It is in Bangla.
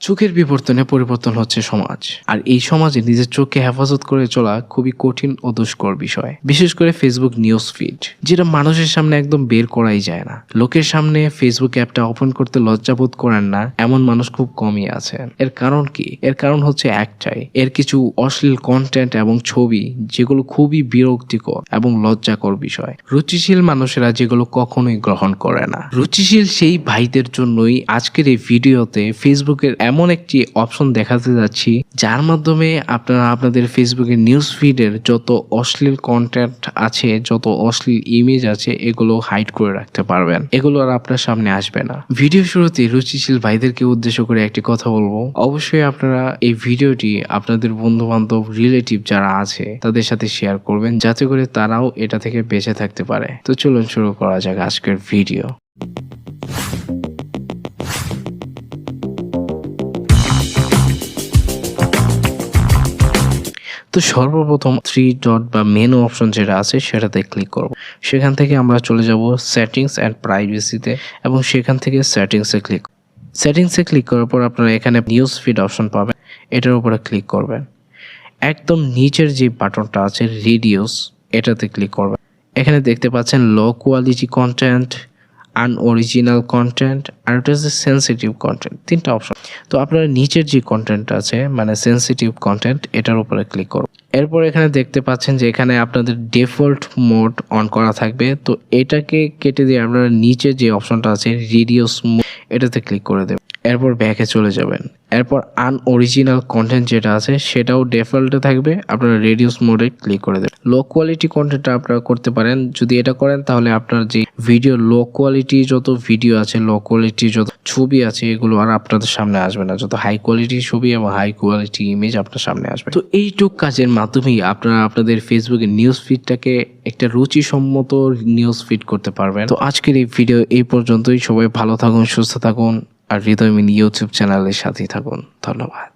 চোখের বিবর্তনে পরিবর্তন হচ্ছে সমাজ, আর এই সমাজে নিজের চোখকে হেফাজত করে চলা খুবই কঠিন ও দুষ্কর বিষয়। বিশেষ করে ফেসবুক নিউজ ফিড, যেটা মানুষের সামনে একদম বের করাই যায় না। লোকের সামনে ফেসবুক অ্যাপটা ওপেন করতে লজ্জাবোধ করেন না এমন মানুষ খুব কমই আছেন। এর কারণ কি? এর কারণ হচ্ছে একটাই, এর কিছু অশ্লীল কন্টেন্ট এবং ছবি যেগুলো খুবই বিরক্তিকর এবং লজ্জাকর বিষয়। রুচিশীল মানুষেরা যেগুলো কখনোই গ্রহণ করে না। রুচিশীল সেই ভাইদের জন্যই আজকের এই ভিডিওতে ফেসবুকের এমন একটি অপশন দেখাতে যাচ্ছি, যার মাধ্যমে আপনারা আপনাদের ফেসবুকের নিউজ ফিডের যত অশ্লীল কন্টেন্ট আছে, যত অশ্লীল ইমেজ আছে, এগুলো হাইড করে রাখতে পারবেন। এগুলো আর আপনার সামনে আসবে না। ভিডিও শুরুতে রুচিশীল ভাইদেরকে উদ্দেশ্য করে একটি কথা বলবো, অবশ্যই আপনারা এই ভিডিওটি আপনাদের বন্ধু বান্ধব, রিলেটিভ যারা আছে তাদের সাথে শেয়ার করবেন, যাতে করে তারাও এটা থেকে বেঁচে থাকতে পারে। তো চলুন শুরু করা যাক আজকের ভিডিও। তো সর্বপ্রথম 3 ডট বা মেনু অপশন যেটা আছে সেটাতে ক্লিক করব। সেখান থেকে আমরা চলে যাব সেটিংস অ্যান্ড প্রাইভেসিতে, এবং সেখান থেকে সেটিংসে ক্লিক করার পর আপনারা এখানে নিউজ ফিড অপশন পাবেন। এটার উপরে ক্লিক করবেন। একদম নিচের যে বাটনটা আছে রিডিউস, এটাতে ক্লিক করবেন। এখানে দেখতে পাচ্ছেন low quality content, unoriginal content, আর এটা হচ্ছে সেন্সিটিভ কন্টেন্ট, 3টা অপশন। তো আপনারা নিচের যে কন্টেন্ট আছে মানে সেন্সিটিভ কন্টেন্ট, এটার উপরে ক্লিক করুন। এরপর এখানে দেখতে পাচ্ছেন যে এখানে আপনাদের ডিফল্ট মোড অন করা থাকবে। তো এটাকে কেটে দিয়ে আপনারা নিচে যে অপশনটা আছে রিডিউস মোড, এটাতে ক্লিক করে দেবেন। এরপর ব্যাকে চলে যাবেন। এরপর আনঅরিজিনাল কন্টেন্ট যেটা আছে সেটাও ডিফল্টে থাকবে, আপনারা রিডিউস মোডে ক্লিক করে দেবেন। লো কোয়ালিটি কন্টেন্টটা আপনারা করতে পারেন। যদি এটা করেন তাহলে আপনার যে ভিডিও লো কোয়ালিটি যত ভিডিও আছে, লো কোয়ালিটি যত ছবি আছে, এগুলো আর আপনাদের সামনে আসবে না। যত হাই কোয়ালিটি ছবি এবং হাই কোয়ালিটি ইমেজ আপনার সামনে আসবে। তো এইটুক কাজের মাধ্যমেই আপনারা আপনাদের ফেসবুকের নিউজ ফিডটাকে একটা রুচিসম্মত নিউজ ফিড করতে পারবেন। তো আজকের এই ভিডিও এই পর্যন্তই। সবাই ভালো থাকুন, সুস্থ থাকুন, আর হৃদয় মিনি ইউটিউব চ্যানেলের সাথেই থাকুন। ধন্যবাদ।